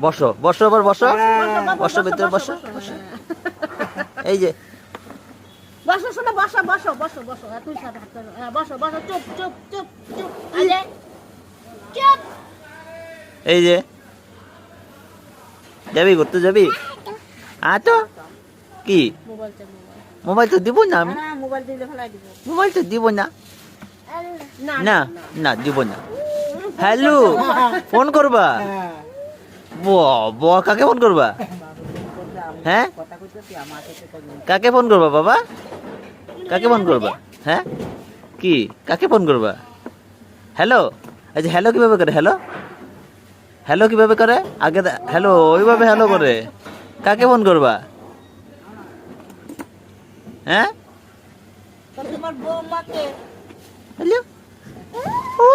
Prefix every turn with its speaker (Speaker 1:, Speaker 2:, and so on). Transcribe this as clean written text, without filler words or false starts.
Speaker 1: বসো বসো, আবার বসো, বসো ভিতরে বসো। এই যে
Speaker 2: বসো, শোনো, বসো বসো বসো বসো, তুই সাথে হাত ধরো। হ্যাঁ, বসো বসো, চুপ চুপ চুপ চুপ, আরে চুপ।
Speaker 1: এই যে যাবি, ঘুরতে যাবি? তো কি
Speaker 2: মোবাইল চাই, মোবাইল।
Speaker 1: মোবাইল তো দিব না আমি,
Speaker 2: হ্যাঁ, মোবাইল দিলে ফেলাই দিব।
Speaker 1: মোবাইল তো দিব না,
Speaker 2: না
Speaker 1: না না দিব না। হ্যালো, ফোন করবা? বাবা, কাকে ফোন করবা? হ্যাঁ, কাকে ফোন করবা বাবা? কাকে ফোন করবা? হ্যাঁ, কি কাকে ফোন করবা? হ্যালো, আচ্ছা হ্যালো কিভাবে করে? হ্যালো, হ্যালো কিভাবে করে? আগে হ্যালো ওইভাবে হ্যালো করে। কাকে ফোন করবা? হ্যাঁ,
Speaker 2: তোমার বৌমাকে।
Speaker 1: হ্যালো, ও